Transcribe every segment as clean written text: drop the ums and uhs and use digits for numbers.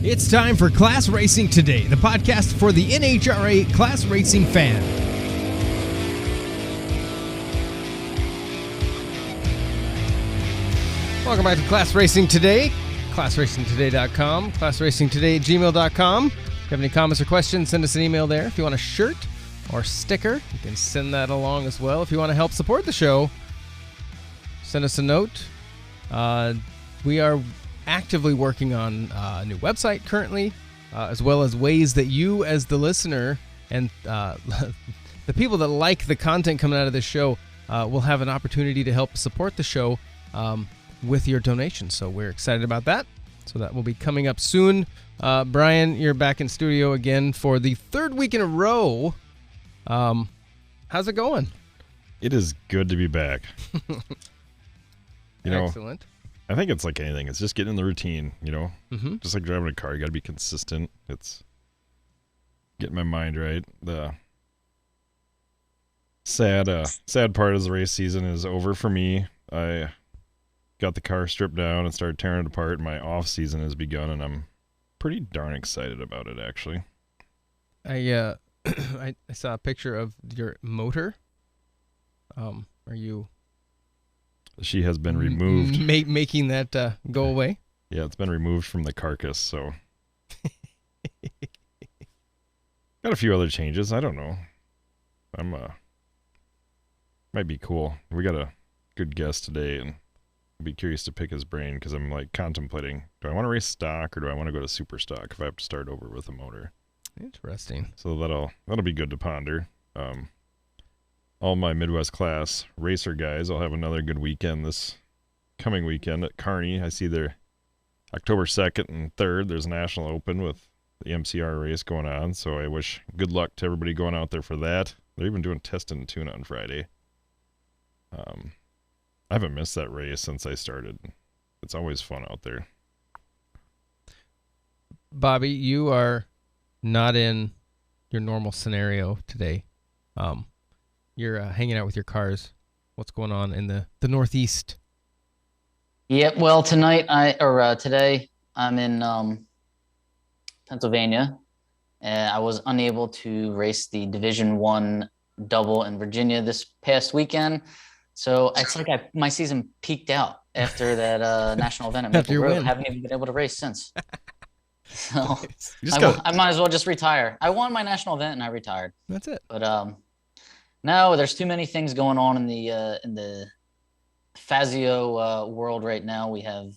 It's time for Class Racing Today, the podcast for the NHRA class racing fan. Welcome back to Class Racing Today, classracingtoday.com, classracingtoday@gmail.com. If you have any comments or questions, send us an email there. If you want a shirt or sticker, you can send that along as well. If you want to help support the show, send us a note. We are actively working on a new website currently, as well as ways that you as the listener and the people that like the content coming out of this show will have an opportunity to help support the show with your donations. So we're excited about that. So that will be coming up soon. Brian, you're back in studio again for the third week in a row. How's it going? It is good to be back. Excellent. I think it's like anything. It's just getting in the routine, Mm-hmm. Just like driving a car. You got to be consistent. It's getting my mind right. The sad part of the race season is over for me. I got the car stripped down and started tearing it apart. My off season has begun, and I'm pretty darn excited about it, actually. I saw a picture of your motor. Are you... She has been removed. Making that go away? Yeah, it's been removed from the carcass, so. Got a few other changes. I don't know. Might be cool. We got a good guest today, and I'd be curious to pick his brain because I'm like contemplating, do I want to race stock or do I want to go to super stock if I have to start over with a motor? Interesting. So that'll be good to ponder. All my Midwest class racer guys, I'll have another good weekend this coming weekend at Kearney. I see their October 2nd and 3rd. There's a National Open with the MCR race going on, so I wish good luck to everybody going out there for that. They're even doing test and tune on Friday. I haven't missed that race since I started. It's always fun out there. Bobby, you are not in your normal scenario today. You're hanging out with your cars. What's going on in the Northeast? Yep. Well, today I'm in Pennsylvania, and I was unable to race the Division I double in Virginia this past weekend. So it's like my season peaked out after that national event at Maple Grove. I haven't even been able to race since. So I might as well just retire. I won my national event and I retired. That's it. But no, there's too many things going on in the Fazio world right now. We had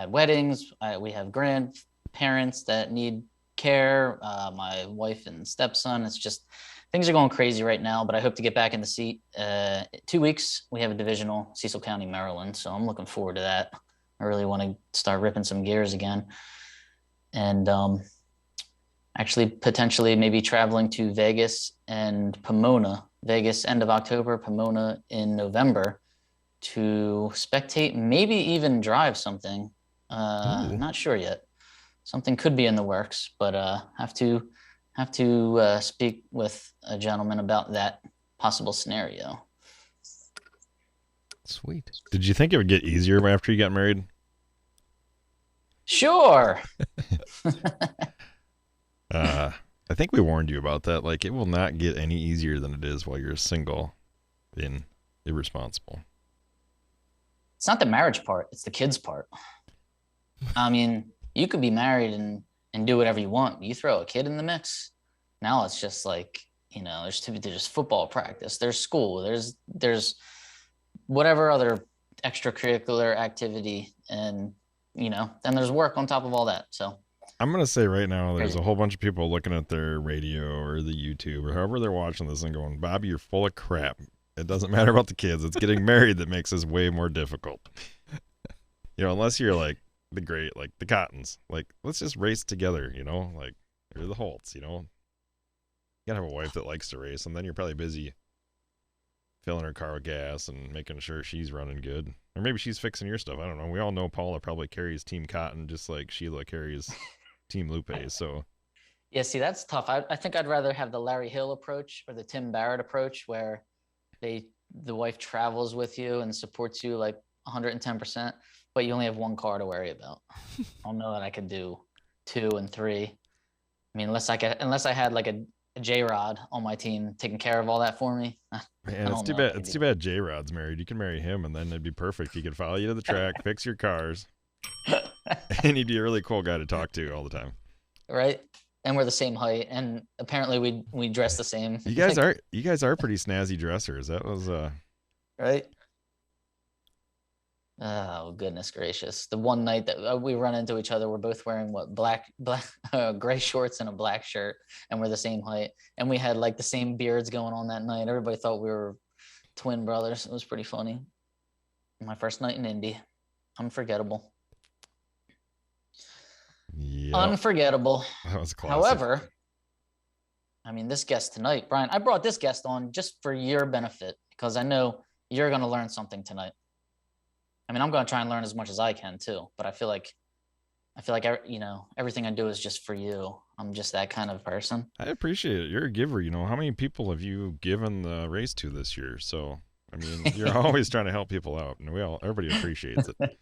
weddings. We have grandparents that need care. My wife and stepson. It's just things are going crazy right now. But I hope to get back in the seat. 2 weeks we have a divisional, Cecil County, Maryland. So I'm looking forward to that. I really want to start ripping some gears again, and actually potentially maybe traveling to Vegas and Pomona. Vegas end of October, Pomona in November, to spectate, maybe even drive something. Not sure yet. Something could be in the works, but have to speak with a gentleman about that possible scenario. Sweet. Did you think it would get easier after you got married? Sure. I think we warned you about that. Like, it will not get any easier than it is while you're single and irresponsible. It's not the marriage part. It's the kids part. I mean, you could be married and do whatever you want. You throw a kid in the mix. Now it's just like, there's football practice. There's school. There's whatever other extracurricular activity. And, then there's work on top of all that. So I'm going to say right now, there's a whole bunch of people looking at their radio or the YouTube or however they're watching this and going, Bobby, you're full of crap. It doesn't matter about the kids. It's getting married that makes this way more difficult. Unless you're like the great, like the Cottons, like, let's just race together, like, or the Holtz, You got to have a wife that likes to race, and then you're probably busy filling her car with gas and making sure she's running good. Or maybe she's fixing your stuff. I don't know. We all know Paula probably carries Team Cotton just like Sheila carries Team Lupe. So, yeah, see, that's tough. I think I'd rather have the Larry Hill approach or the Tim Barrett approach, where the wife travels with you and supports you like 110%. but you only have one car to worry about. I don't know that I could do 2 and 3. I mean, unless I had like a J-Rod on my team taking care of all that for me. Man, it's too bad. It's too bad J-Rod's married. You can marry him, and then it'd be perfect. He could follow you to the track, fix your cars, and he'd be a really cool guy to talk to all the time. Right? And we're the same height, and apparently we dress the same. You guys are pretty snazzy dressers. That was right. Oh, goodness gracious. The one night that we run into each other, we're both wearing black, gray shorts and a black shirt, and we're the same height. And we had like the same beards going on that night. Everybody thought we were twin brothers. It was pretty funny. My first night in Indy. Unforgettable. Yep. Unforgettable. That was classic. However, I mean, this guest tonight, Brian, I brought this guest on just for your benefit because I know you're going to learn something tonight. I mean, I'm going to try and learn as much as I can too, but I feel like everything I do is just for you. I'm just that kind of person. I appreciate it. You're a giver. How many people have you given the race to this year? So, I mean, you're always trying to help people out, and everybody appreciates it.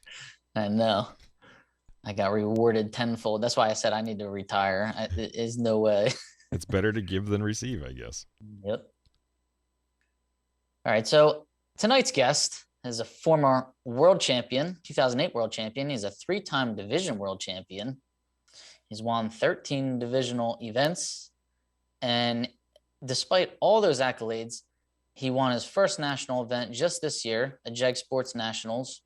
I know. I got rewarded tenfold. That's why I said I need to retire. There's no way. It's better to give than receive, I guess. Yep. All right. So tonight's guest is a former world champion, 2008 world champion. He's a 3-time division world champion. He's won 13 divisional events. And despite all those accolades, he won his first national event just this year, a JEG Sports Nationals.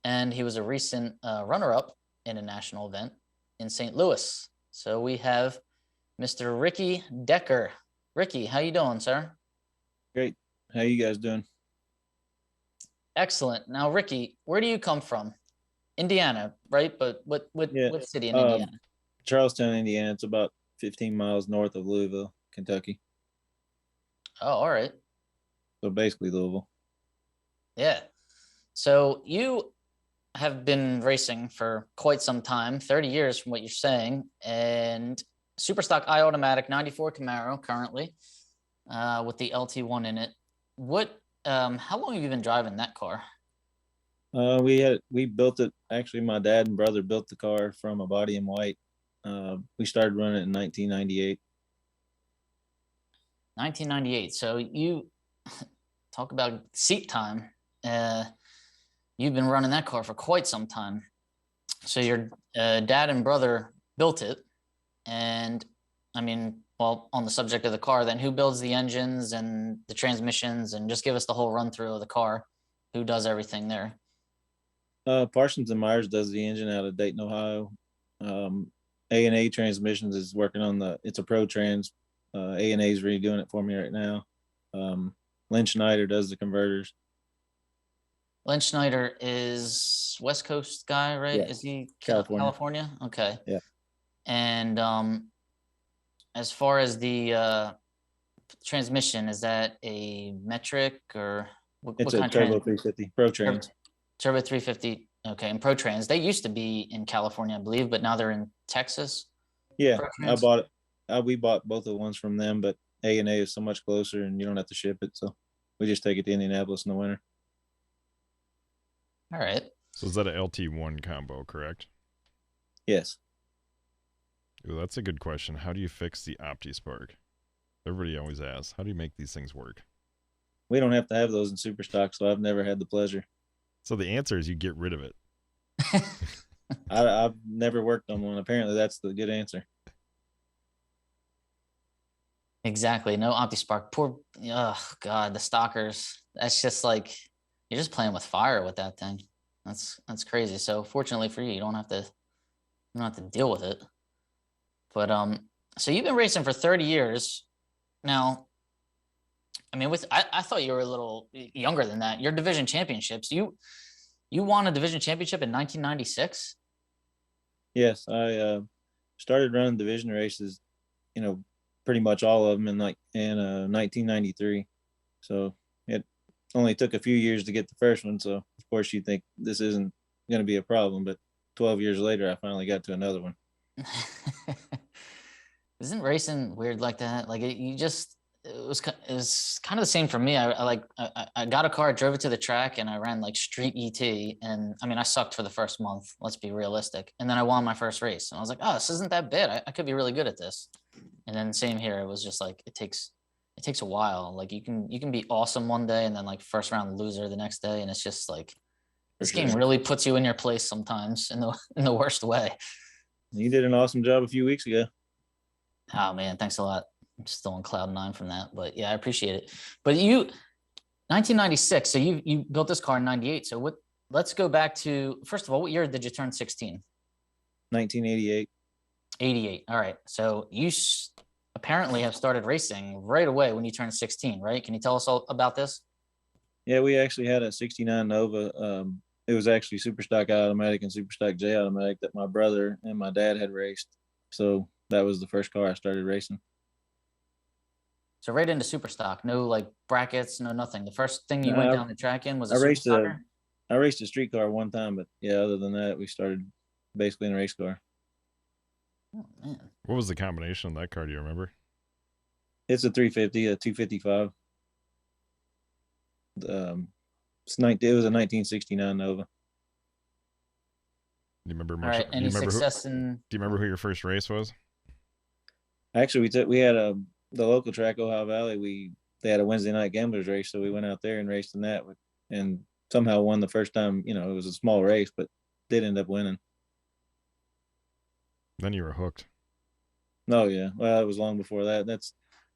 And he was a recent runner-up in a national event in St. Louis. So we have Mr. Ricky Decker. Ricky, how you doing, sir? Great. How you guys doing? Excellent. Now, Ricky, where do you come from? Indiana, right? But what city in Indiana? Charlestown, Indiana. It's about 15 miles north of Louisville, Kentucky. Oh, all right. So basically Louisville. Yeah. So you have been racing for quite some time, 30 years from what you're saying, and Superstock iAutomatic 94 Camaro currently with the LT1 in it. How long have you been driving that car? We built it. Actually, my dad and brother built the car from a body in white. We started running it in 1998. 1998. So you talk about seat time. You've been running that car for quite some time. So your dad and brother built it. And I mean, well, on the subject of the car, then who builds the engines and the transmissions, and just give us the whole run through of the car. Who does everything there? Parsons and Myers does the engine out of Dayton, Ohio. A&A Transmissions is working on it's a Pro Trans. A&A is redoing it for me right now. Lynch Schneider does the converters. Lynch Schneider is West Coast guy, right? Yeah. Is he California? Okay. Yeah. And as far as the transmission, is that a metric or It's a Turbo 350 Pro Trans. Turbo 350. Okay. And Pro Trans, they used to be in California, I believe, but now they're in Texas. Yeah, I bought it. We bought both of the ones from them, but A&A is so much closer and you don't have to ship it. So we just take it to Indianapolis in the winter. All right. So is that an LT1 combo, correct? Yes. Ooh, that's a good question. How do you fix the OptiSpark? Everybody always asks, how do you make these things work? We don't have to have those in super stock, so I've never had the pleasure. So the answer is you get rid of it. I've never worked on one. Apparently that's the good answer. Exactly. No OptiSpark. Poor, oh God, the stockers. That's just like, you're just playing with fire with that thing. That's crazy. So fortunately for you, you don't have to deal with it. But so you've been racing for 30 years now. I mean, I thought you were a little younger than that. Your division championships, you won a division championship in 1996. Yes, I started running division races, pretty much all of them in 1993. So it only took a few years to get the first one. So of course you think this isn't going to be a problem, but 12 years later, I finally got to another one. Isn't racing weird like that? Like it was kind of the same for me. I got a car, I drove it to the track, and I ran like street ET. And I mean, I sucked for the first month. Let's be realistic. And then I won my first race, and I was like, oh, this isn't that bad. I could be really good at this. And then same here. It was just like it takes a while. Like you can be awesome one day, and then like first round loser the next day, and it's just like this game really puts you in your place sometimes in the worst way. You did an awesome job a few weeks ago. Oh man, thanks a lot. I'm still on cloud nine from that, but yeah, I appreciate it. But 1996. So you built this car in 98. So what? Let's go back to, first of all, what year did you turn 16? 1988. 88. All right. So you apparently have started racing right away when you turned 16, right? Can you tell us all about this? Yeah, we actually had a 69 Nova. It was actually super stock automatic and super stock J automatic that my brother and my dad had raced. So that was the first car I started racing. So right into super stock, no like brackets, no nothing. The first thing you went down the track in was a super stocker? I raced a street car one time, but yeah, other than that, we started basically in a race car. Oh, man. What was the combination of that car? Do you remember? It's a 350, a 255. It was a 1969 Nova. Do you remember? All right. Any success in? Do you remember who your first race was? Actually, we had the local track, Ohio Valley. They had a Wednesday night gamblers race, so we went out there and raced in that, and somehow won the first time. You know, it was a small race, but did end up winning. Then you were hooked. Oh yeah, well, it was long before that.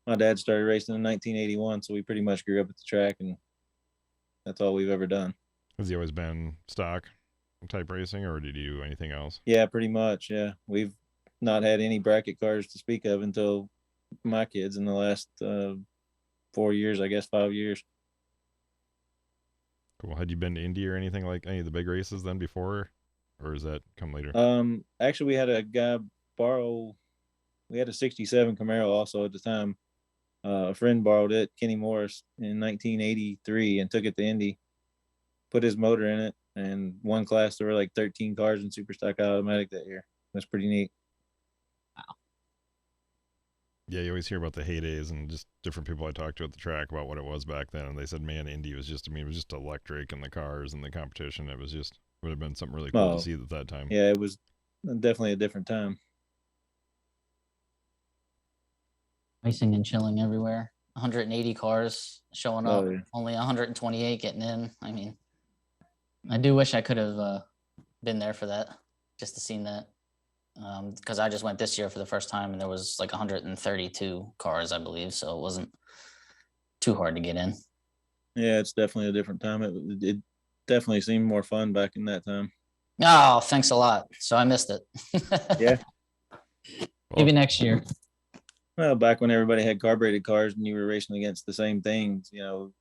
My dad started racing in 1981, so we pretty much grew up at the track, and that's all we've ever done. Has he always been stock type racing, or did you do anything else? Yeah, pretty much. Yeah, we've not had any bracket cars to speak of until my kids in the last 4 years, I guess 5 years. Cool. Had you been to Indy or anything like any of the big races then before, or does that come later? Actually, we had a guy we had a 67 Camaro also at the time. A friend borrowed it, Kenny Morris, in 1983 and took it to Indy, put his motor in it, and one class there were like 13 cars in super stock automatic that year. That's pretty neat. Wow. Yeah, you always hear about the heydays and just different people I talked to at the track about what it was back then, and they said, man, Indy was just, it was just electric, and the cars and the competition, it would have been something really cool to see at that time. Yeah, it was definitely a different time. Racing and chilling everywhere. 180 cars showing up, only 128 getting in. I mean, I do wish I could have been there for that, just to seen that. Because I just went this year for the first time, and there was like 132 cars, I believe, so it wasn't too hard to get in. Yeah, it's definitely a different time. It definitely seemed more fun back in that time. Oh, thanks a lot. So I missed it. Yeah. Maybe next year. Well, back when everybody had carbureted cars and you were racing against the same things, you know,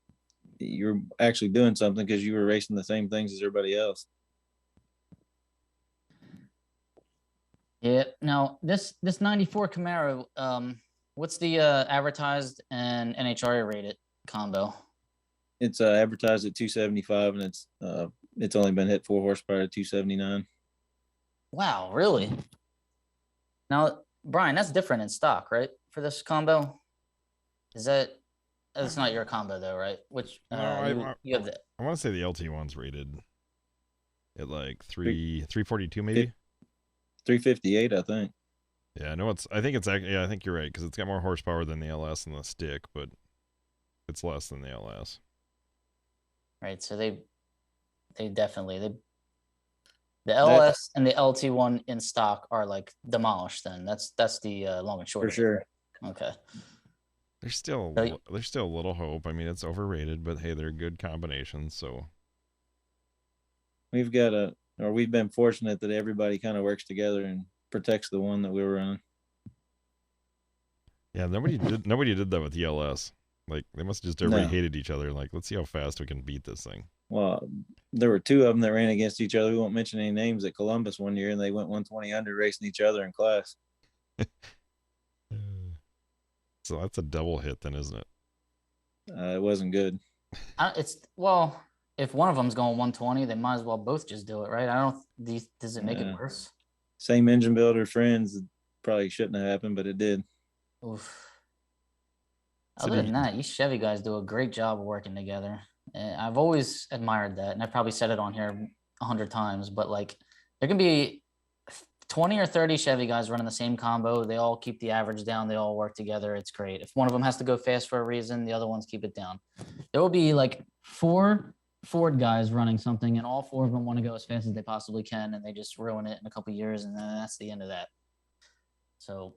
you were actually doing something because you were racing the same things as everybody else. Yeah. Now this 94 Camaro, what's the advertised and NHRA rated combo? It's advertised at 275, and it's only been hit 4 horsepower to 279. Wow, really? Now, Brian, that's different in stock, right? For this combo, that's not your combo though, right? Which you have that. I want to say the LT one's rated at like 342 maybe. 358, I think. Yeah, no, I think I think you're right, because it's got more horsepower than the LS and the stick, but it's less than the LS. Right. So they definitely the LS and the LT one in stock are like demolished. Then that's the long and short. For sure. Okay. There's still a little hope. I mean, it's overrated, but hey, they're good combinations. So we've been fortunate that everybody kind of works together and protects the one that we were running. Yeah, nobody did that with the LS. Like, they must have just everybody hated each other. Like, let's see how fast we can beat this thing. Well, there were 2 of them that ran against each other. We won't mention any names at Columbus one year, and they went 120 under racing each other in class. So that's a double hit then, isn't it? It wasn't good. If one of them's going 120, they might as well both just do it, right? Does it make it worse? Same engine builder, friends. Probably shouldn't have happened, but it did. Oof. Other than that, you Chevy guys do a great job of working together. And I've always admired that, and I've probably said it on here 100 times. But like, there can be 20 or 30 Chevy guys running the same combo. They all keep the average down. They all work together. It's great. If one of them has to go fast for a reason, the other ones keep it down. There will be like 4 Ford guys running something, and all 4 of them want to go as fast as they possibly can, and they just ruin it in a couple of years, and then that's the end of that. So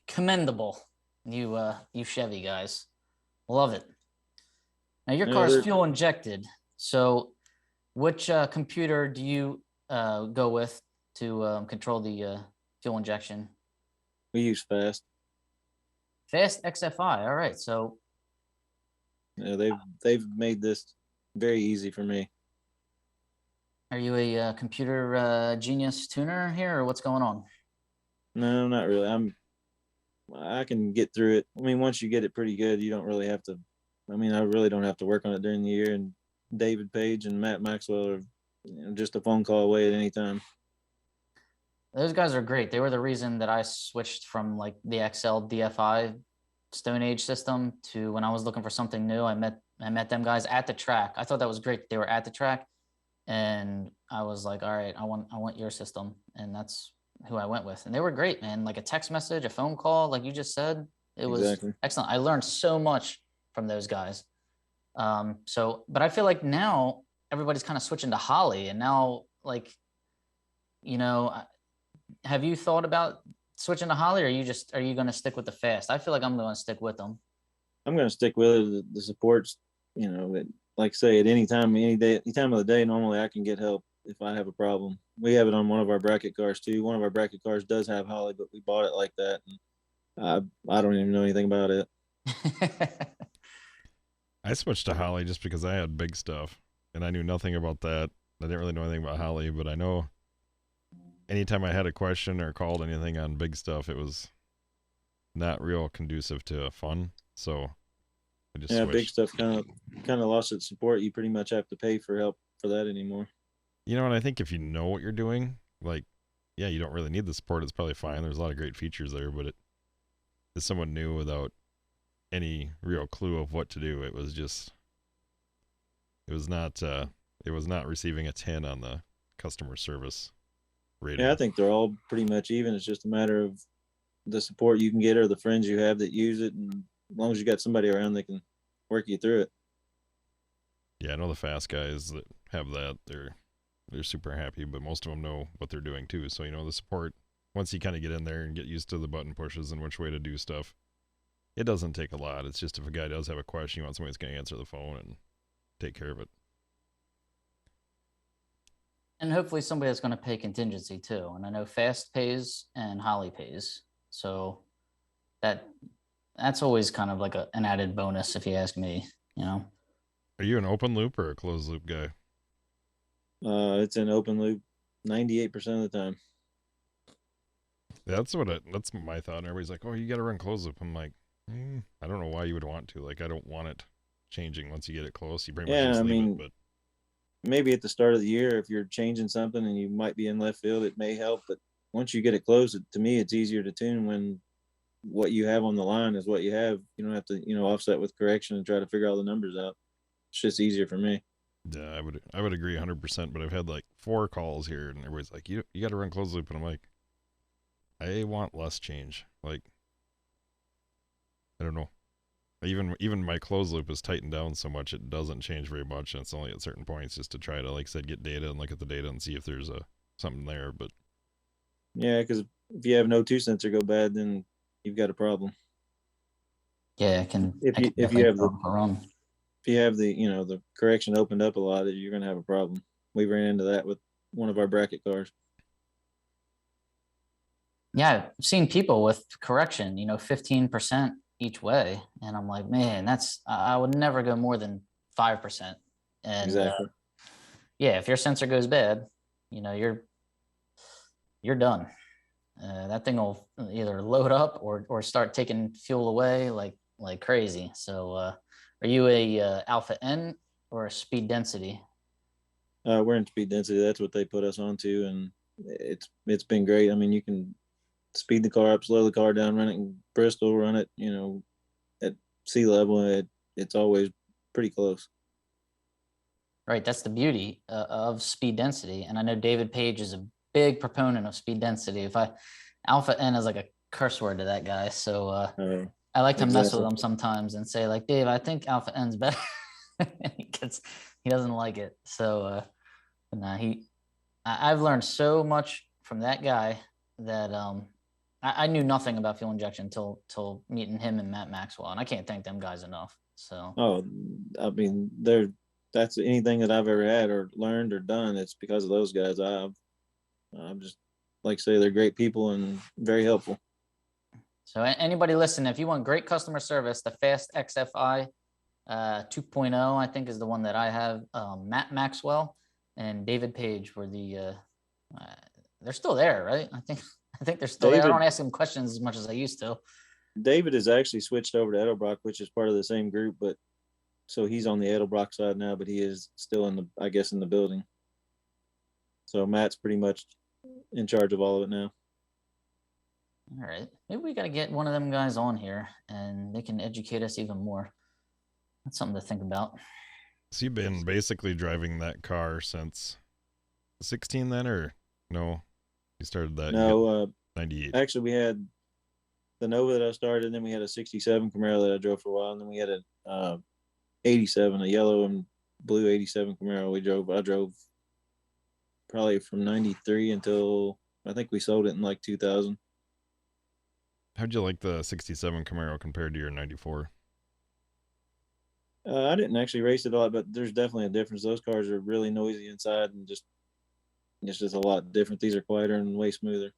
commendable, you Chevy guys. Love it. Now your car's fuel injected. So which computer do you go with to control the fuel injection? We use Fast. Fast XFI. All right. So Yeah, they've made this very easy for me. are you a computer genius tuner here, or what's going on? No, not really. I can get through it. I mean, once you get it pretty good, you don't really have to. I mean, I really don't have to work on it during the year. And David Page and Matt Maxwell are just a phone call away at any time. Those guys are great. They were the reason that I switched from like the XL DFI Stone Age system to when I was looking for something new. I met them guys at the track. I thought that was great. They were at the track, and I was like, all right, I want your system, and that's who I went with. And they were great, man. Like a text message, a phone call, like you just said, it was excellent. I learned so much from those guys. But I feel like now everybody's kind of switching to Holly, and now like, have you thought about switching to Holly, or are you going to stick with the Fast? I feel like I'm going to stick with them. I'm going to stick with it. The supports, like I say, at any time, any time of the day, normally I can get help if I have a problem. We have it on one of our bracket cars too. One of our bracket cars does have Holly, but we bought it like that, and I don't even know anything about it. I switched to Holly just because I had big stuff, and I knew nothing about that. I didn't really know anything about Holly, but I know anytime I had a question or called anything on big stuff, it was not real conducive to fun. So I just switched. Big stuff kind of lost its support. You pretty much have to pay for help for that anymore. And I think if you know what you're doing, like, yeah, you don't really need the support. It's probably fine. There's a lot of great features there, but as someone new without any real clue of what to do, it was not receiving a 10 on the customer service rating. Yeah, I think they're all pretty much even. It's just a matter of the support you can get or the friends you have that use it, and as long as you got somebody around that can work you through it. Yeah, I know the Fast guys that have that. They're super happy, but most of them know what they're doing too. So the support, once you kind of get in there and get used to the button pushes and which way to do stuff, it doesn't take a lot. It's just if a guy does have a question, you want somebody that's going to answer the phone and take care of it. And hopefully somebody that's going to pay contingency too. And I know Fast pays and Holly pays. So that's always kind of like an added bonus if you ask me, Are you an open loop or a closed loop guy? It's an open loop 98% of the time. That's my thought. And everybody's like, oh, you got to run closed loop. I'm like, I don't know why you would want to. Like, I don't want it changing once you get it close. You pretty much just leave it, but maybe at the start of the year, if you're changing something and you might be in left field, it may help. But once you get it closed, to me, it's easier to tune when what you have on the line is what you have. You don't have to, offset with correction and try to figure all the numbers out. It's just easier for me. Yeah, I would agree 100%. But I've had like 4 calls here, and everybody's like, you got to run closed loop, and I'm like, I want less change. Like, I don't know. Even my closed loop is tightened down so much it doesn't change very much, and it's only at certain points just to try to, like I said, get data and look at the data and see if there's something there. But yeah, because if you have no 2 sensor go bad, then you've got a problem. Yeah, it can. If you have the correction opened up a lot, you're going to have a problem. We ran into that with one of our bracket cars. Yeah, I've seen people with correction, 15% each way, and I'm like, man, I would never go more than 5%. And exactly. If your sensor goes bad, you're done. That thing will either load up or start taking fuel away like crazy. So, are you a Alpha N or a speed density? We're in speed density. That's what they put us onto, and it's been great. I mean, you can speed the car up, slow the car down, run it in Bristol, run it, sea level, it's always pretty close. Right. That's the beauty of speed density. And I know David Page is a big proponent of speed density. Alpha N is like a curse word to that guy. So I like to mess with him sometimes and say, like, Dave, I think Alpha N's better. He doesn't like it. So I've learned so much from that guy that I knew nothing about fuel injection until meeting him and Matt Maxwell, and I can't thank them guys enough. So I mean, that's anything that I've ever had or learned or done, it's because of those guys. I'm just, like I say, they're great people and very helpful. So anybody listening, if you want great customer service, the Fast XFI 2.0, I think, is the one that I have. Matt Maxwell and David Page were they're still there, right? I think they're still there. I don't ask them questions as much as I used to. David has actually switched over to Edelbrock, which is part of the same group, but so he's on the Edelbrock side now, but he is still in the building. So Matt's pretty much in charge of all of it now. All right. Maybe we got to get one of them guys on here and they can educate us even more. That's something to think about. So you've been basically driving that car since 16 then, or no? You started that? No, 98. Actually, we had the Nova that I started, and then we had a 67 Camaro that I drove for a while, and then we had a 87, a yellow and blue 87 Camaro. I drove probably from 93 until I think we sold it in like 2000. How'd you like the 67 Camaro compared to your 94? I didn't actually race it a lot, but there's definitely a difference. Those cars are really noisy inside, and it's just a lot different. These are quieter and way smoother.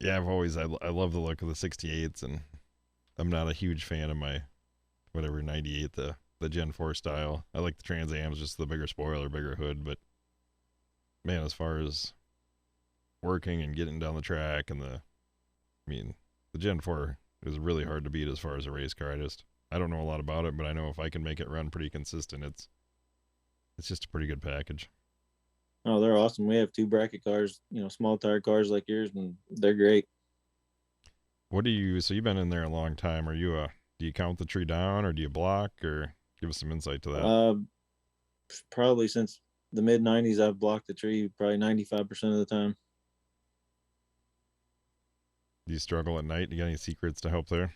Yeah, I love the look of the 68s, and I'm not a huge fan of my 98, the Gen 4 style. I like the Trans Am's, just the bigger spoiler, bigger hood, but man, as far as working and getting down the track and the Gen 4 is really hard to beat as far as a race car. I don't know a lot about it, but I know if I can make it run pretty consistent, it's just a pretty good package. Oh, they're awesome. We have 2 bracket cars, small tire cars like yours, and they're great. So you've been in there a long time. Do you count the tree down, or do you block, or give us some insight to that? Probably since the mid 90s, I've blocked the tree probably 95% of the time. Do you struggle at night? You got any secrets to help there?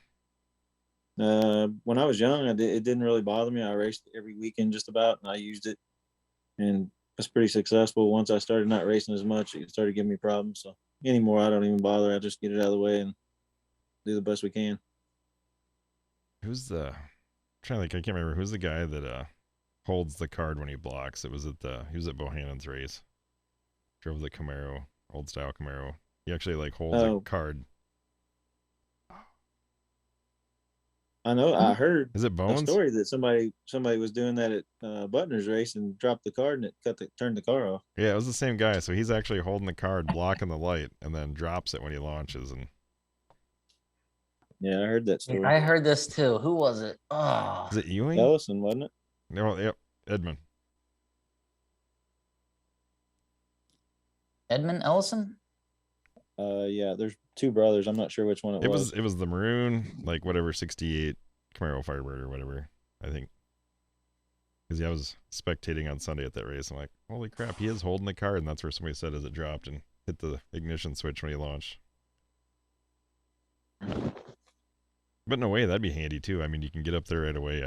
When I was young, it didn't really bother me. I raced every weekend just about, and I used it, and was pretty successful. Once I started not racing as much, it started giving me problems. So anymore, I don't even bother. I just get it out of the way and do the best we can. I'm trying to think. I can't remember who's the guy that holds the card when he blocks. He was at Bohannon's race. Drove the Camaro, old style Camaro. He actually holds a card. I know. I heard Is it Bones? A story that somebody was doing that at Butner's race and dropped the card and it turned the car off. Yeah, it was the same guy. So he's actually holding the card, blocking the light, and then drops it when he launches. And yeah, I heard that story. I heard this too. Who was it? Oh, is it Ewing? Ellison, wasn't it? No, yep, Edmund. Edmund Ellison? Yeah, there's 2 brothers. I'm not sure which one it was. It was the maroon, 68 Camaro Firebird or whatever, I think. Because I was spectating on Sunday at that race. I'm like, holy crap, he is holding the card, and that's where somebody said as it dropped and hit the ignition switch when he launched. But in a way, that'd be handy too. You can get up there right away.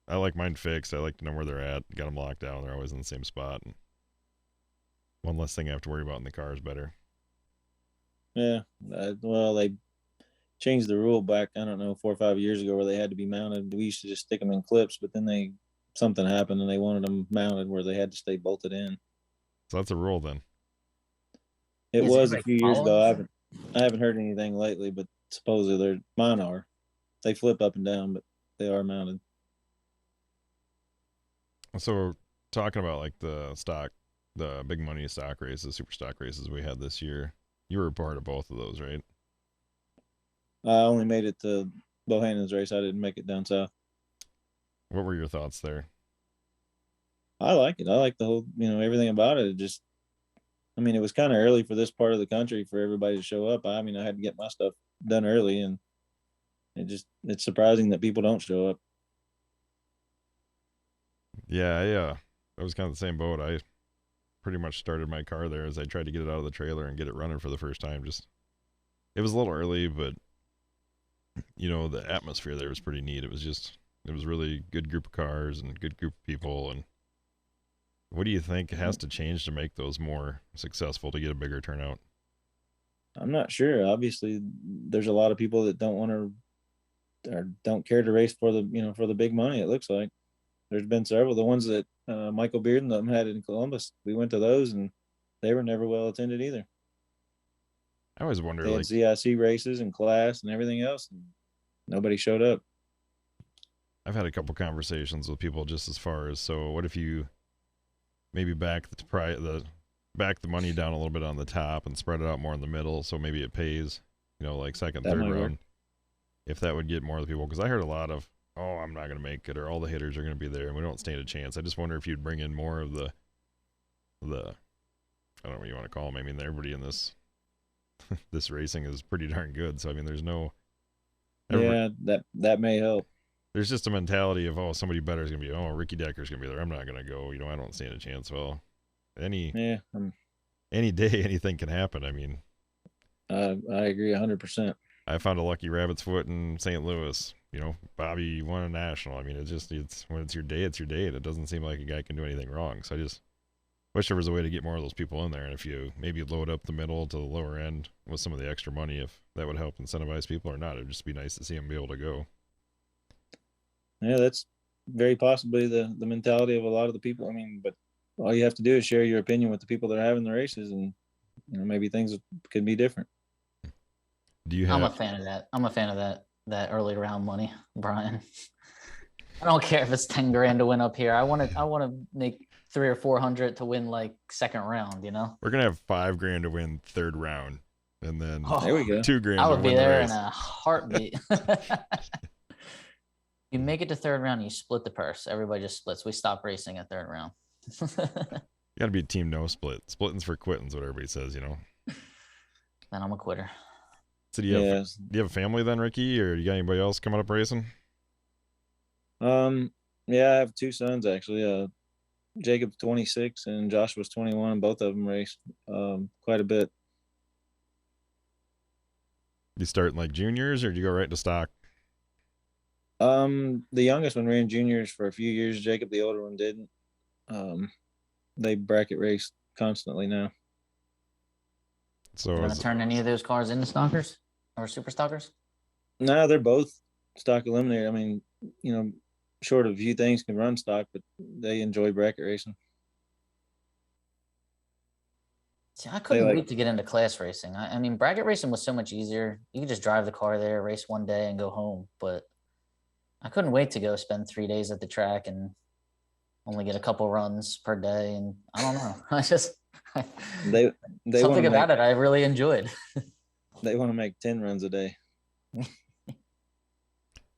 I like mine fixed. I like to know where they're at. Got them locked down. They're always in the same spot. And one less thing I have to worry about in the car is better. Yeah. Well, they changed the rule back, I don't know, 4 or 5 years ago where they had to be mounted. We used to just stick them in clips, but then something happened and they wanted them mounted where they had to stay bolted in. So that's a rule then. It was a few years ago. I haven't heard anything lately, but supposedly mine are. They flip up and down, but they are mounted. So talking about the big money stock races, super stock races we had this year, you were a part of both of those, right? I only made it to Bohannon's race. I didn't make it down south. What were your thoughts there? I like it. I like the whole, everything about it. It was kind of early for this part of the country for everybody to show up. I had to get my stuff done early, and it's surprising that people don't show up. Yeah, I was kind of the same boat. I pretty much started my car there as I tried to get it out of the trailer and get it running for the first time. It was a little early, but the atmosphere there was pretty neat. It was really good group of cars and good group of people. And what do you think has to change to make those more successful to get a bigger turnout? I'm not sure. Obviously, there's a lot of people that don't want to or don't care to race for the big money. It looks like there's been several. The ones that Michael Beard and them had in Columbus, we went to those and they were never well attended either. I always wonder, they had CIC races and class and everything else, and nobody showed up. I've had a couple conversations with people just as far as, so what if you maybe back the money down a little bit on the top and spread it out more in the middle, so maybe it pays, like second, third round. Work. If that would get more of the people, because I heard a lot of, oh, I'm not going to make it, or all the hitters are going to be there and we don't stand a chance. I just wonder if you'd bring in more of the I don't know what you want to call them. I mean, everybody in this this racing is pretty darn good. So I mean, there's no. Yeah, that may help. There's just a mentality of, oh, somebody better is gonna be, oh, Ricky Decker's gonna be there. I'm not gonna go. I don't stand a chance. Well, any day, anything can happen. I mean, I agree 100%. I found a lucky rabbit's foot in St. Louis. Bobby won a national. I mean, it's when it's your day, it's your day. And it doesn't seem like a guy can do anything wrong. So I just wish there was a way to get more of those people in there. And if you maybe load up the middle to the lower end with some of the extra money, if that would help incentivize people or not, it'd just be nice to see them be able to go. Yeah, that's very possibly the mentality of a lot of the people. I mean, but all you have to do is share your opinion with the people that are having the races, and maybe things could be different. I'm a fan of that. I'm a fan of that early round money, Brian. I don't care if it's 10 grand to win up here. I want to make 300 or 400 to win like second round. We're gonna have 5 grand to win third round, and then there we go. 2 grand. I would to be win there the in a heartbeat. You make it to third round, you split the purse. Everybody just splits. We stop racing at third round. You got to be team no split. Splitting's for quitting's what everybody says, Then I'm a quitter. So do you have a family then, Ricky, or you got anybody else coming up racing? Yeah, I have 2 sons actually. Jacob's 26 and Joshua's 21. Both of them race quite a bit. You start in like juniors, or do you go right to stock? The youngest one ran juniors for a few years. Jacob, the older one, didn't. They bracket race constantly now. So you want to turn any of those cars into stockers or super stockers? No, they're both stock eliminated. I mean, short of a few things can run stock, but they enjoy bracket racing. See, I couldn't wait to get into class racing. I mean, bracket racing was so much easier. You could just drive the car there, race one day, and go home. But I couldn't wait to go spend 3 days at the track and only get a couple runs per day. And I don't know. I just they something about it I really enjoyed. They want to make 10 runs a day.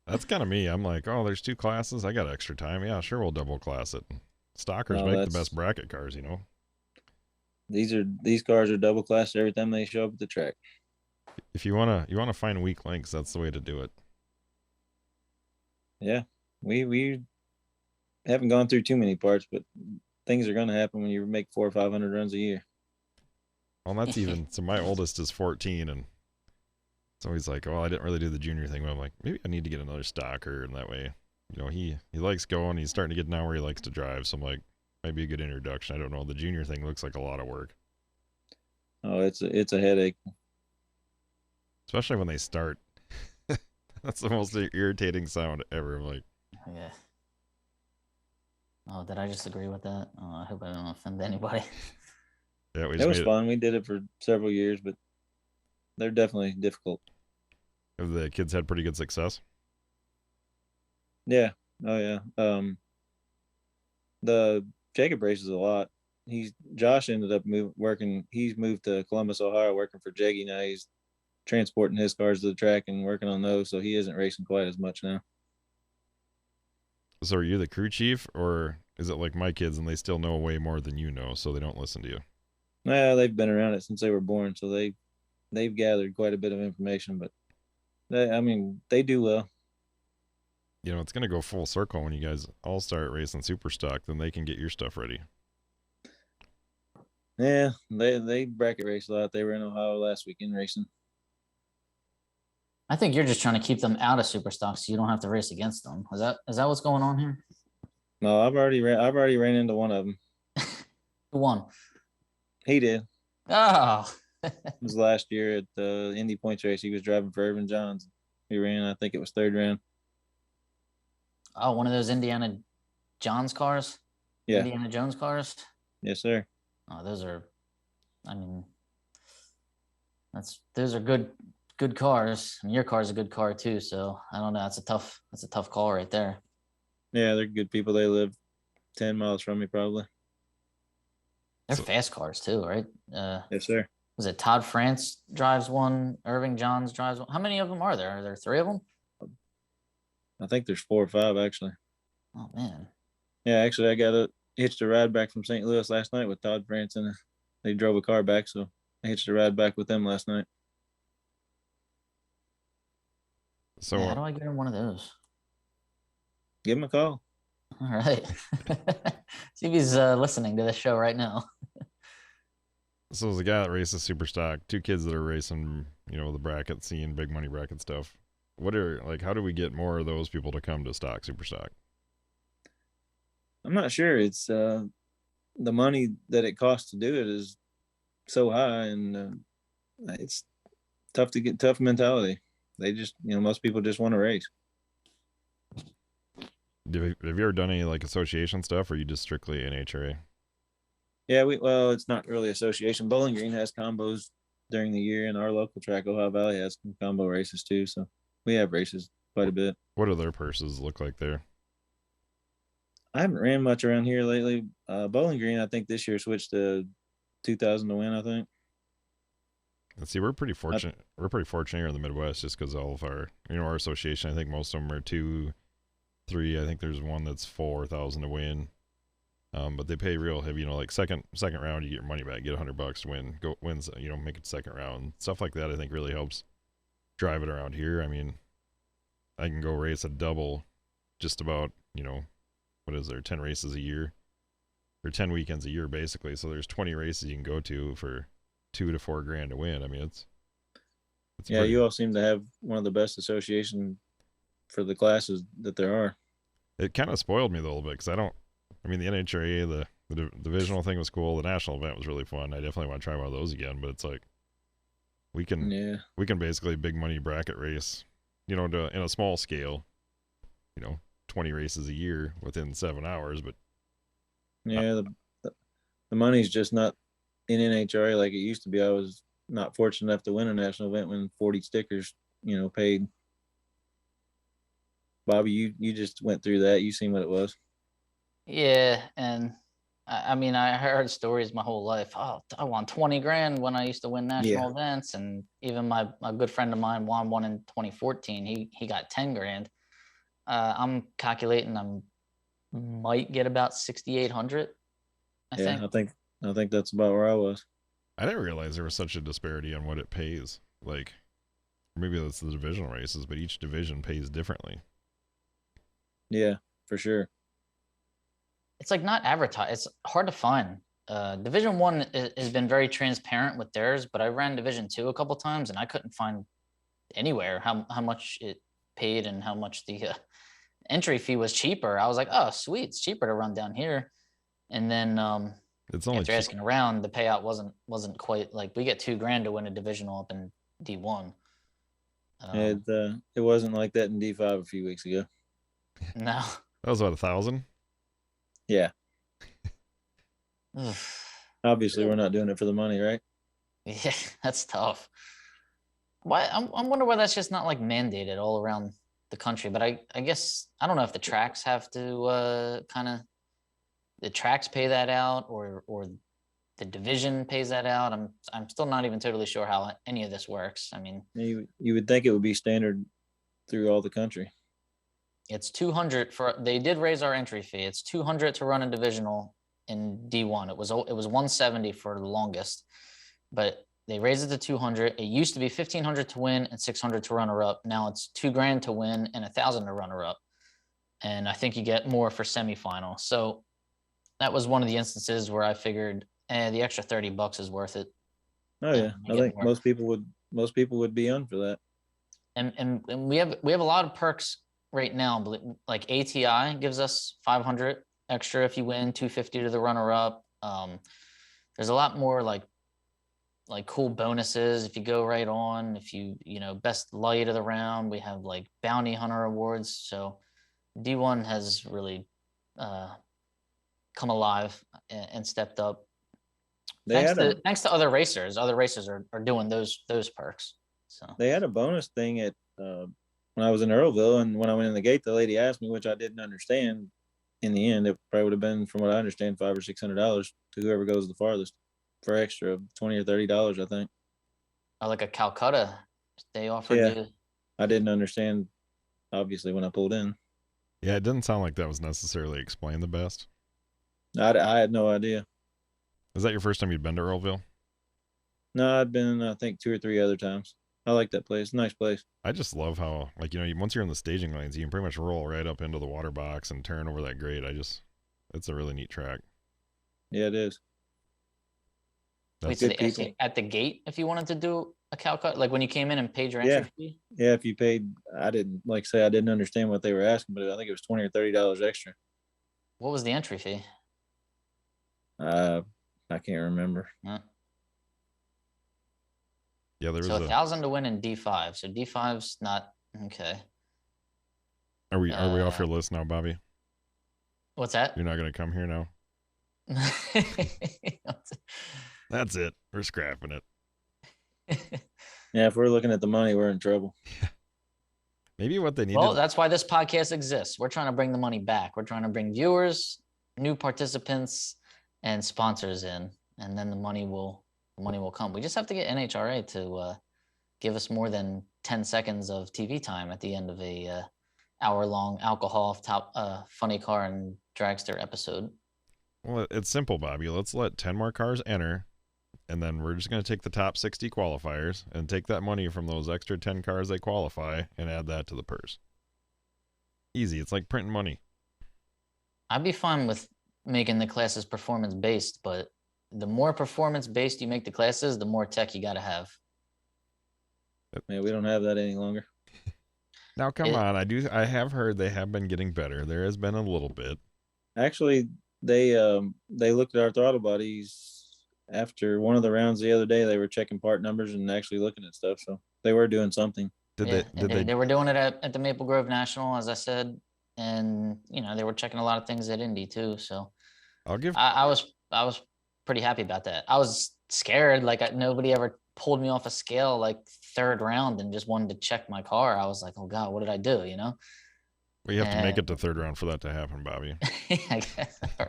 That's kind of me. I'm like, oh, there's 2 classes. I got extra time. Yeah, sure, we'll double class it. Stockers make the best bracket cars, These cars are double classed every time they show up at the track. If you wanna find weak links, that's the way to do it. Yeah, we haven't gone through too many parts, but things are going to happen when you make 400 or 500 runs a year. Well, that's even so. My oldest is 14, and so he's like, "Well, I didn't really do the junior thing." But I'm like, maybe I need to get another stocker, and that way, he likes going. He's starting to get now where he likes to drive. So I'm like, might be a good introduction. I don't know. The junior thing looks like a lot of work. Oh, it's a headache, especially when they start. That's the most irritating sound ever. I'm like, yeah. Oh, did I just agree with that? Oh, I hope I don't offend anybody. Yeah, it was fun. We did it for several years, but they're definitely difficult. Have the kids had pretty good success? Yeah. Oh, yeah. The Jacob races a lot. Josh ended up working. He's moved to Columbus, Ohio, working for Jeggy now. He's transporting his cars to the track and working on those, so he isn't racing quite as much now. So are you the crew chief, or is it like my kids and they still know way more than you know, so they don't listen to you? Well, they've been around it since they were born, so they've gathered quite a bit of information, but They do well. You know, it's going to go full circle when you guys all start racing super stock. Then they can get your stuff ready. Yeah, they bracket race a lot. They were in Ohio last weekend racing. I think you're just trying to keep them out of super stock so you don't have to race against them. Is that what's going on here? No, I've already ran into one of them. Who won? He did. Oh, It was last year at the Indy Points race. He was driving for Irvin Johns. He ran, I think it was third round. oh, one of those Indiana Jones cars. Yeah. Indiana Jones cars. Yes, sir. Oh, those are. I mean, those are good cars. And your car's a good car too. So I don't know. That's a tough call right there. Yeah, they're good people. They live 10 miles from me, probably. They're fast cars too, right? Yes, sir. Was it Todd France drives one? Irving Johns drives one. How many of them are there? Are there 3 of them? I think there's 4 or 5 actually. Oh man. Yeah, actually, I hitched a ride back from St. Louis last night with Todd France, and they drove a car back, so I hitched a ride back with them last night. So how do I get in one of those? Give him a call. All right. See if he's listening to this show right now. So as a guy that races super stock, 2 kids that are racing, you know, the bracket scene, big money bracket stuff. How do we get more of those people to come to super stock? I'm not sure. It's the money that it costs to do it is so high, and it's tough mentality. They just, most people just want to race. Have you ever done any like association stuff, or are you just strictly NHRA? Yeah, it's not really association. Bowling Green has combos during the year, and our local track, Ohio Valley, has some combo races too. So we have races quite a bit. What do their purses look like there? I haven't ran much around here lately. Bowling Green, I think this year switched to 2,000 to win, I think. Let's see, we're pretty fortunate. We're pretty fortunate here in the Midwest, just because all of our association. I think most of them are 2, 3. I think there's one that's 4,000 to win. But they pay real heavy. Like second round, you get your money back. Get $100 to win. Wins. Make it second round. Stuff like that, I think, really helps drive it around here. I mean, I can go race a double, just about. What is there? 10 races a year, or 10 weekends a year, basically. So there's 20 races you can go to for $2 to $4 grand to win. I mean, it's yeah. You all seem to have one of the best association for the classes that there are. It kind of spoiled me a little bit because the NHRA, the divisional thing was cool. The national event was really fun. I definitely want to try one of those again. But it's like we can basically big money bracket race, in a small scale, 20 races a year within 7 hours. But yeah, the money's just not in NHRA like it used to be. I was not fortunate enough to win a national event when 40 stickers, paid. Bobby, you just went through that. You seen what it was. Yeah, and I heard stories my whole life. Oh, I won 20 grand when I used to win national events, and even my good friend of mine won one in 2014. He got 10 grand. I'm calculating I might get about 6,800. I think that's about where I was. I didn't realize there was such a disparity on what it pays. Like, maybe that's the divisional races, but each division pays differently. Yeah, for sure. It's like not advertised. It's hard to find. Division 1 has been very transparent with theirs, but I ran Division 2 a couple times and I couldn't find anywhere how much it paid and how much the entry fee was cheaper. I was like, oh, sweet, it's cheaper to run down here. And then it's only after asking around, the payout wasn't quite like we get $2 grand to win a divisional up in D1. It wasn't like that in D5 a few weeks ago. No. That was about 1,000. Yeah. Obviously, we're not doing it for the money, right? Yeah, that's tough. Why? I wonder why that's just not like mandated all around the country. But I guess I don't know if the tracks have to the tracks pay that out or the division pays that out. I'm still not even totally sure how any of this works. I mean, you would think it would be standard through all the country. It's 200 they did raise our entry fee. It's 200 to run a divisional in D1. It was 170 for the longest, but they raised it to 200. It used to be 1,500 to win and 600 to runner up. Now it's $2,000 to win and 1,000 to runner up. And I think you get more for semifinal. So that was one of the instances where I figured, the extra $30 is worth it. Oh yeah, I think most people would be on for that. And we have a lot of perks right now. Like ATI gives us 500 extra if you win, 250 to the runner up. There's a lot more like cool bonuses if you go right on. If you best light of the round, we have like bounty hunter awards. So D1 has really come alive and stepped up. Thanks to other racers. Other racers are doing those perks. So they had a bonus thing at when I was in Earlville, and when I went in the gate, the lady asked me, which I didn't understand. In the end, it probably would have been, from what I understand, $500 or $600 to whoever goes the farthest for extra $20 or $30, I think. Like a Calcutta, they offered you. I didn't understand, obviously, when I pulled in. Yeah, it didn't sound like that was necessarily explained the best. I had no idea. Is that your first time you'd been to Earlville? No, I'd been, I think, 2 or 3 other times. I like that place. Nice place. I just love how, like, once you're in the staging lanes, you can pretty much roll right up into the water box and turn over that grade. It's a really neat track. Yeah, it is. Wait, so at the gate, if you wanted to do a Calcutta, like when you came in and paid your entry fee? Yeah, if you paid, I didn't understand what they were asking, but I think it was $20 or $30 extra. What was the entry fee? I can't remember. Huh? Yeah, there was 1,000 to win in D5. So D5's not okay. Are we off your list now, Bobby? What's that? You're not going to come here now? That's it. We're scrapping it. Yeah, if we're looking at the money, we're in trouble. Maybe what they need. Well, that's why this podcast exists. We're trying to bring the money back. We're trying to bring viewers, new participants, and sponsors in, and then the money will come. We just have to get NHRA to give us more than 10 seconds of TV time at the end of a hour-long alcohol top funny car and dragster episode. Well, it's simple, Bobby. Let's let 10 more cars enter, and then we're just going to take the top 60 qualifiers and take that money from those extra 10 cars they qualify and add that to the purse. Easy. It's like printing money. I'd be fine with making the classes performance-based, but the more performance-based you make the classes, the more tech you got to have. Man, we don't have that any longer. Now, come on. I have heard they have been getting better. There has been a little bit. Actually, they looked at our throttle bodies after one of the rounds the other day. They were checking part numbers and actually looking at stuff. So they were doing something. They were doing it at the Maple Grove National, as I said. And, they were checking a lot of things at Indy too. So I was pretty happy about that. I was scared. Like nobody ever pulled me off a scale like third round and just wanted to check my car. I was like, oh God, what did I do? We have to make it to third round for that to happen, Bobby. I guess. All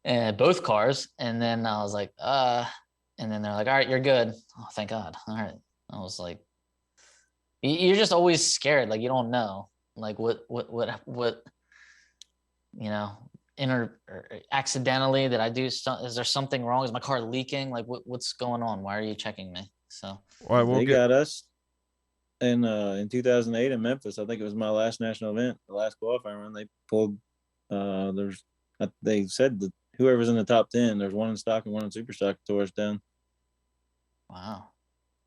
right. Both cars. And then I was like, and then they're like, all right, you're good. Oh, thank God. All right. I was like, you're just always scared. Like you don't know. Like what, accidentally that I do. Is there something wrong? Is my car leaking? Like what's going on? Why are you checking me? So they got us in 2008 in Memphis. I think it was my last national event, the last qualifying run. They pulled. They said that whoever's in the top 10, there's one in stock and one in super stock, tore us down. Wow.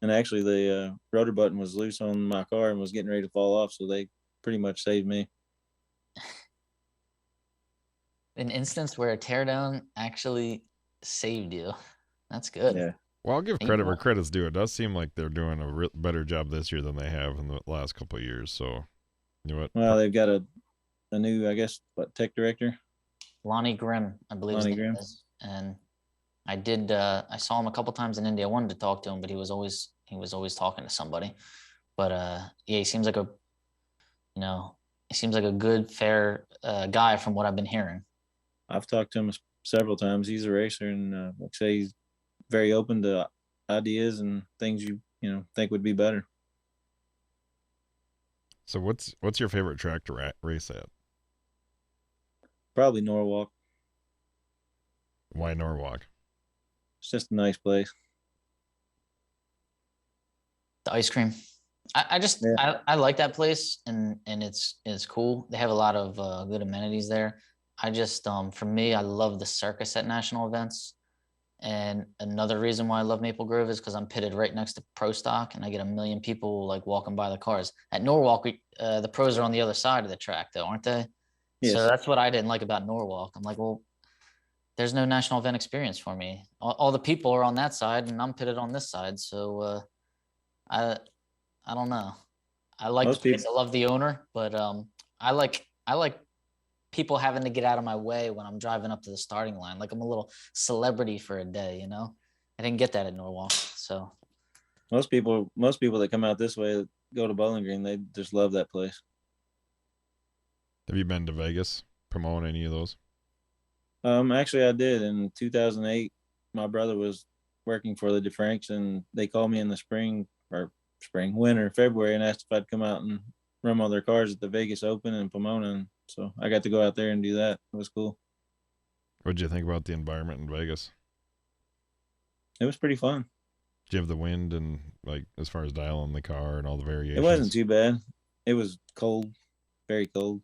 And actually, the rotor button was loose on my car and was getting ready to fall off, so they pretty much saved me. An instance where a teardown actually saved you. That's good. Yeah. Well, I'll give credit where credit's due. It does seem like they're doing a better job this year than they have in the last couple of years. So, you know what? Well, they've got a new, I guess, tech director? Lonnie Grimm, I believe. Lonnie Grimm. And I saw him a couple times in India. I wanted to talk to him, but he was always talking to somebody. But he seems like a good, fair guy from what I've been hearing. I've talked to him several times. He's a racer, and like I say, he's very open to ideas and things you think would be better. So what's your favorite track to race at? Probably Norwalk. Why Norwalk? It's just a nice place. The ice cream. I just Yeah. I like that place, and it's cool. They have a lot of good amenities there. I just for me, I love the circus at national events. And another reason why I love Maple Grove is because I'm pitted right next to Pro Stock, and I get a million people like walking by the cars. At Norwalk, the pros are on the other side of the track, though, aren't they? So Yes. that's what I didn't like about Norwalk. I'm like, well, there's no national event experience for me. All the people are on that side, and I'm pitted on this side. So I I don't know. I like the Most place. people I love the owner, but I like people having to get out of my way when I'm driving up to the starting line. Like I'm a little celebrity for a day, you know? I didn't get that at Norwalk. So most people that come out this way that go to Bowling Green, they just love that place. Have you been to Vegas? Promote any of those? Actually I did in 2008. My brother was working for the DeFranks, and they called me in the winter, February, and asked if I'd come out and run all their cars at the Vegas Open in Pomona. And so I got to go out there and do that. It was cool. What'd you think about the environment in Vegas? It was pretty fun. Did you have the wind and like as far as dialing the car and all the variations? It wasn't too bad. It was cold, very cold.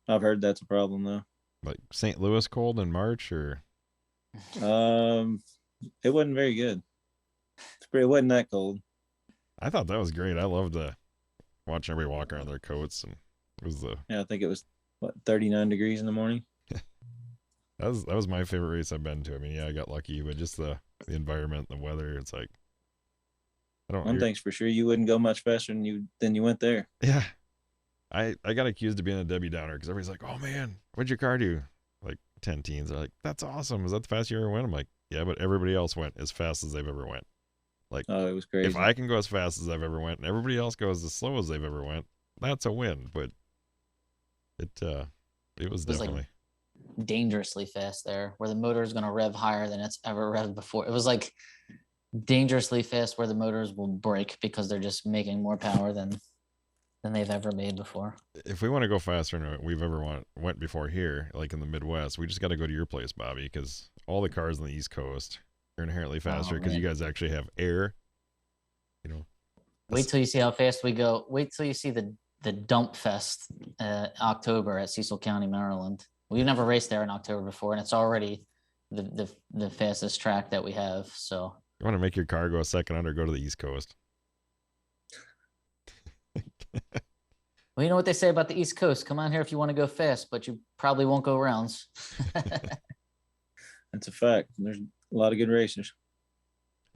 I've heard that's a problem though. Like St. Louis cold in March, or It wasn't very good. It wasn't that cold. I thought that was great. I loved watching everybody walk around their coats, and it was Yeah, I think it was 39 degrees in the morning. that was my favorite race I've been to. I mean, yeah, I got lucky, but just the environment, the weather, it's like I don't. One thing's for sure, you wouldn't go much faster than you went there. Yeah, I got accused of being a Debbie Downer because everybody's like, "Oh man, what'd your car do?" Like 10 teens are like, "That's awesome. Is that the fastest you ever went?" I'm like, "Yeah, but everybody else went as fast as they've ever went." Like, Oh, it was crazy. if I can go as fast as I've ever went, and everybody else goes as slow as they've ever went, that's a win. But it was definitely like dangerously fast there, where the motor is going to rev higher than it's ever revved before. It was like dangerously fast, where the motors will break because they're just making more power than they've ever made before. If we want to go faster than we've ever went before here, like in the Midwest, we just got to go to your place, Bobby, because all the cars on the East Coast are inherently faster because you guys actually have air. You know. Wait till you see how fast we go. Wait till you see the Dump Fest October at Cecil County, Maryland. We've never raced there in October before, and it's already the fastest track that we have. So you want to make your car go a second under, go to the East Coast. Well, you know what they say about the East Coast. Come on here if you want to go fast, but you probably won't go rounds. That's a fact. There's a lot of good racers.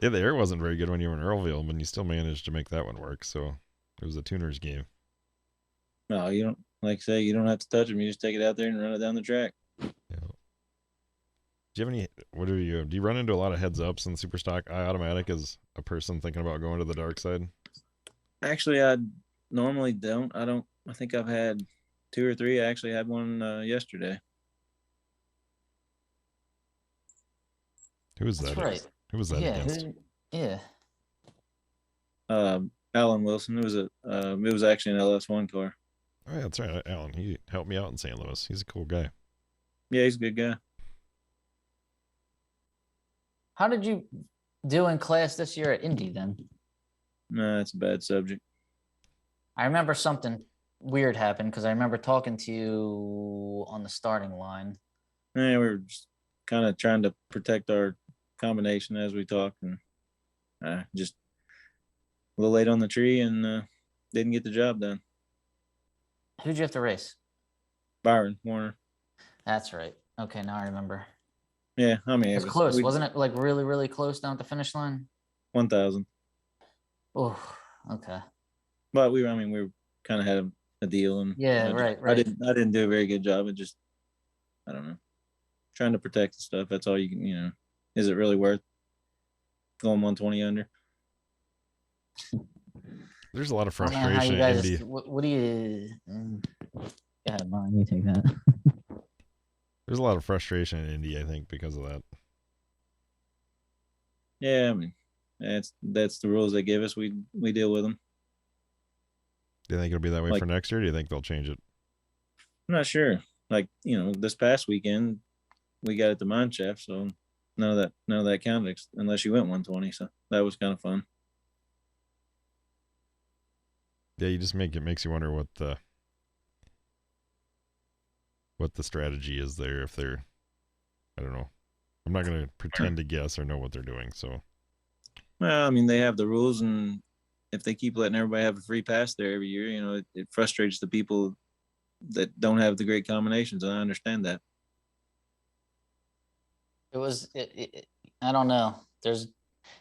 Yeah, the air wasn't very good when you were in Earlville, but you still managed to make that one work. So it was a tuner's game. No, you don't. Like I say, you don't have to touch them. You just take it out there and run it down the track. Yeah. Do you have any? Do you run into a lot of heads ups in Superstock iAutomatic as a person thinking about going to the dark side? Actually, I normally don't. I think I've had 2 or 3. I actually had one yesterday. Who was That's that? right. Who was that against? Yeah. Alan Wilson. It was actually an LS1 car. Oh yeah, that's right. Alan, he helped me out in St. Louis. He's a cool guy. Yeah, he's a good guy. How did you do in class this year at Indy then? No, that's a bad subject. I remember something weird happened because I remember talking to you on the starting line. Yeah, we were just kind of trying to protect our combination as we talked, and just a little late on the tree and didn't get the job done. Who'd you have to race? Byron Warner. That's right. Okay, now I remember. Yeah, I mean, It was close, wasn't it? Like really, really close down at the finish line? 1,000. Oh, okay. But we kind of had a deal, and yeah, right. I didn't do a very good job. It just, I don't know, trying to protect the stuff. That's all you can, is it really worth going 120 under? There's a lot of I don't know how frustration you guys, in Indy. what do you? Yeah, Brian, you take that. There's a lot of frustration in Indy, I think, because of that. Yeah, I mean, that's the rules they give us. We deal with them. Do you think it'll be that way Like- for next year? Or do you think they'll change it? I'm not sure. Like, this past weekend we got at the mine shaft, so none of that counted unless you went 120. So that was kind of fun. Yeah, you just makes you wonder what the strategy is there. If they're, I don't know. I'm not gonna pretend to guess or know what they're doing. So Well, I mean, they have the rules, and if they keep letting everybody have a free pass there every year, it frustrates the people that don't have the great combinations, and I understand that. I don't know. There's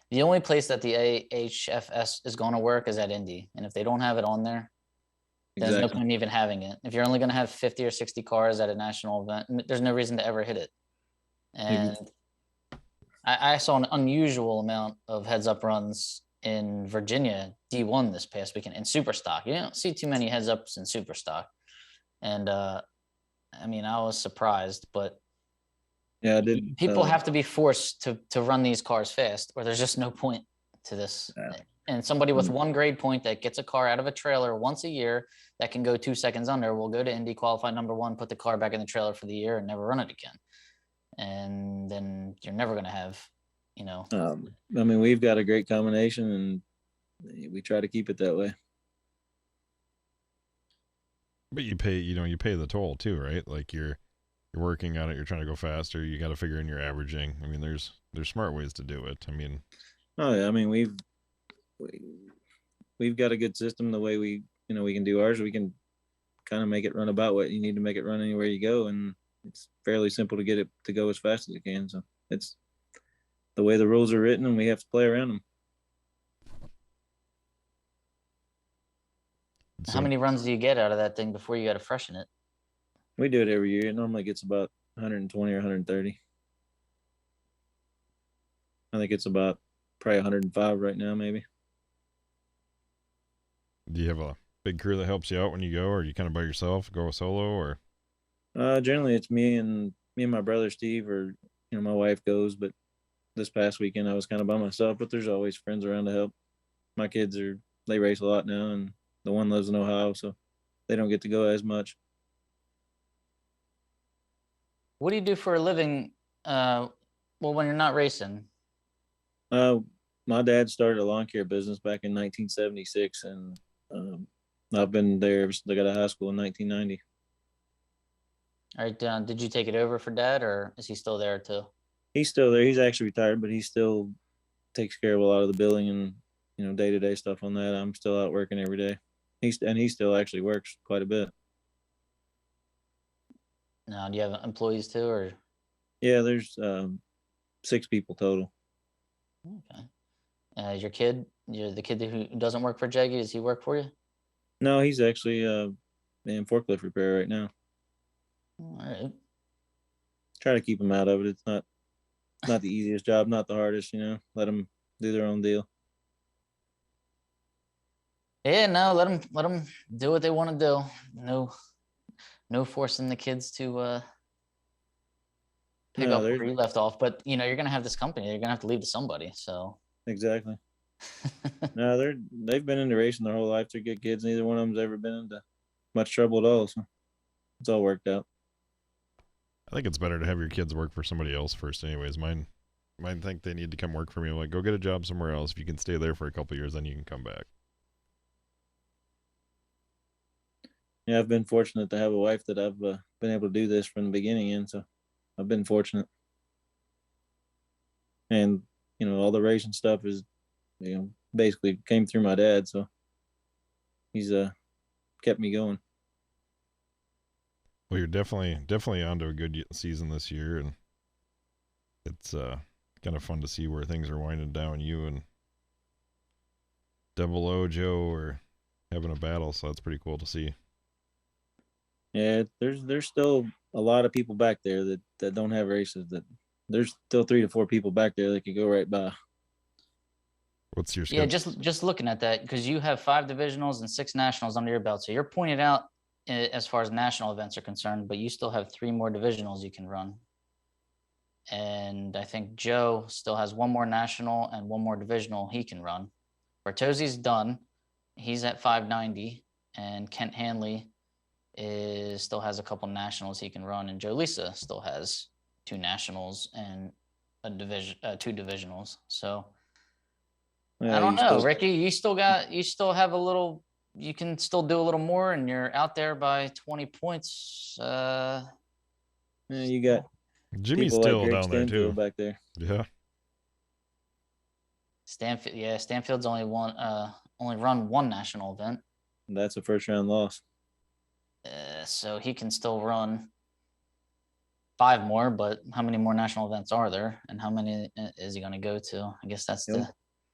the only place that the AHFS is going to work is at Indy, and if they don't have it on there, there's no Exactly. point in even having it. If you're only going to have 50 or 60 cars at a national event, there's no reason to ever hit it. And I saw an unusual amount of heads up runs in Virginia D1 this past weekend in super stock. You don't see too many heads ups in super stock. And I mean, I was surprised, but Yeah, I did. People have to be forced to run these cars fast, or there's just no point to this. And somebody with one grade point that gets a car out of a trailer once a year that can go 2 seconds under will go to Indy, qualify number one, put the car back in the trailer for the year, and never run it again. And then you're never going to have, I mean, we've got a great combination, and we try to keep it that way. But you pay the toll too, right? Like you're working on it, you're trying to go faster, you got to figure in your averaging. I mean, there's smart ways to do it. I mean, oh yeah, I mean we've got a good system. The way we can do ours, we can kind of make it run about what you need to make it run anywhere you go, and it's fairly simple to get it to go as fast as it can. So it's the way the rules are written, and we have to play around them. How many runs do you get out of that thing before you got to freshen it? We do it every year. It normally gets about 120 or 130. I think it's about probably 105 right now, maybe. Do you have a big crew that helps you out when you go, or you kind of by yourself, go solo, or? Generally it's me and my brother Steve, or my wife goes. But this past weekend I was kind of by myself. But there's always friends around to help. My kids they race a lot now, and the one lives in Ohio, so they don't get to go as much. What do you do for a living? Well, when you're not racing. My dad started a lawn care business back in 1976, and I've been there ever since I got out of high school in 1990. All right, did you take it over for Dad, or is he still there too? He's still there. He's actually retired, but he still takes care of a lot of the billing and day-to-day stuff on that. I'm still out working every day. He still actually works quite a bit. Now, do you have employees too, or? Yeah, there's 6 people total. Okay. Your kid, the kid who doesn't work for Jaggy, does he work for you? No, he's actually in forklift repair right now. All right. Try to keep him out of it. It's not the easiest job, not the hardest. Let them do their own deal. Yeah, no, let them do what they want to do. No forcing the kids to pick up where you left off. But you're gonna have this company. You're gonna have to leave to somebody. So exactly. No, they've been into racing their whole life. They're good kids. Neither one of them's ever been into much trouble at all. So it's all worked out. I think it's better to have your kids work for somebody else first, anyways. Mine think they need to come work for me. I'm like, go get a job somewhere else. If you can stay there for a couple of years, then you can come back. Yeah, I've been fortunate to have a wife that I've been able to do this from the beginning in. So I've been fortunate. And, all the racing stuff is, basically came through my dad. So he's kept me going. Well, you're definitely onto a good season this year. And it's kind of fun to see where things are winding down. You and Double O Joe are having a battle. So that's pretty cool to see. Yeah, there's still a lot of people back there that don't have races. That there's still 3 to 4 people back there that could go right by. What's your schedule? Yeah, just looking at that, because you have 5 divisionals and 6 nationals under your belt. So you're pointed out as far as national events are concerned, but you still have 3 more divisionals you can run. And I think Joe still has 1 more national and 1 more divisional he can run. Bertozzi's done. He's at 590, and Kent Hanley still has a couple nationals he can run, and Joe Lisa still has 2 nationals and 2 divisionals. So I don't know, Ricky, you still have a little you can still do a little more and you're out there by 20 points, Yeah, you got Jimmy's people like still Greg down there Stanfield too. back there. Yeah. Stanfield. Yeah, Stanfield's only run one national event. That's a first round loss. So he can still run 5 more, but how many more national events are there, and how many is he going to go to? I guess that's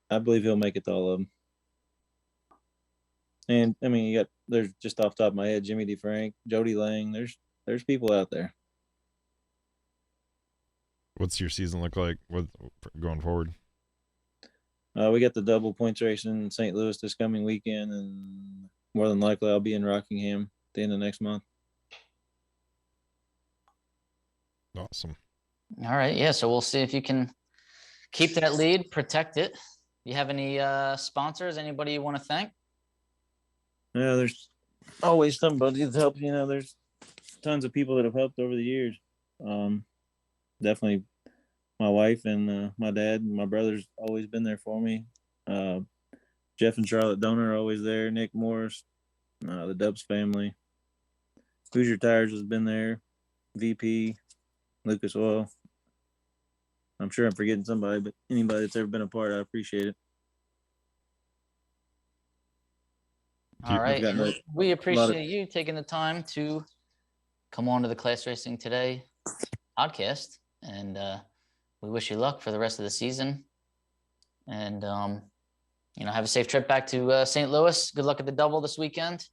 I believe he'll make it to all of them. And I mean, there's just off the top of my head, Jimmy DeFrank, Jody Lang. There's people out there. What's your season look like with going forward? We got the double points race in St. Louis this coming weekend, and more than likely I'll be in Rockingham at the end of next month. Awesome. All right. Yeah. So we'll see if you can keep that lead, protect it. You have any sponsors? Anybody you want to thank? Yeah, there's always somebody that's helped. There's tons of people that have helped over the years. Definitely my wife and my dad and my brother's always been there for me. Jeff and Charlotte Donor are always there. Nick Morris, the Dubs family. Hoosier Tires has been there. VP, Lucas Oil. I'm sure I'm forgetting somebody, but anybody that's ever been a part, I appreciate it. All right. We appreciate you taking the time to come on to the Class Racing Today podcast, and we wish you luck for the rest of the season. And have a safe trip back to St. Louis. Good luck at the double this weekend,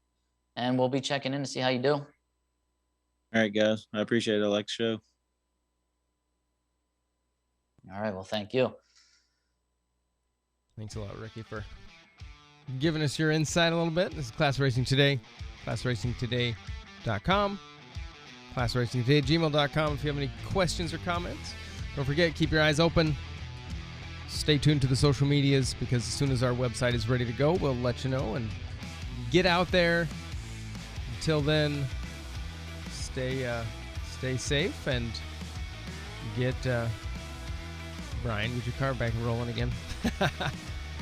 and we'll be checking in to see how you do. All right, guys. I appreciate it. I like the show. All right. Well, thank you. Thanks a lot, Ricky, for giving us your insight a little bit. This is Class Racing Today, classracingtoday.com, classracingtoday@gmail.com if you have any questions or comments. Don't forget, keep your eyes open. Stay tuned to the social medias, because as soon as our website is ready to go, we'll let you know. And get out there. Until then, stay safe and get Brian, get your car back and rolling again.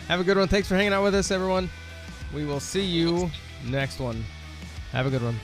Have a good one. Thanks for hanging out with us, everyone. We will see you next one. Have a good one.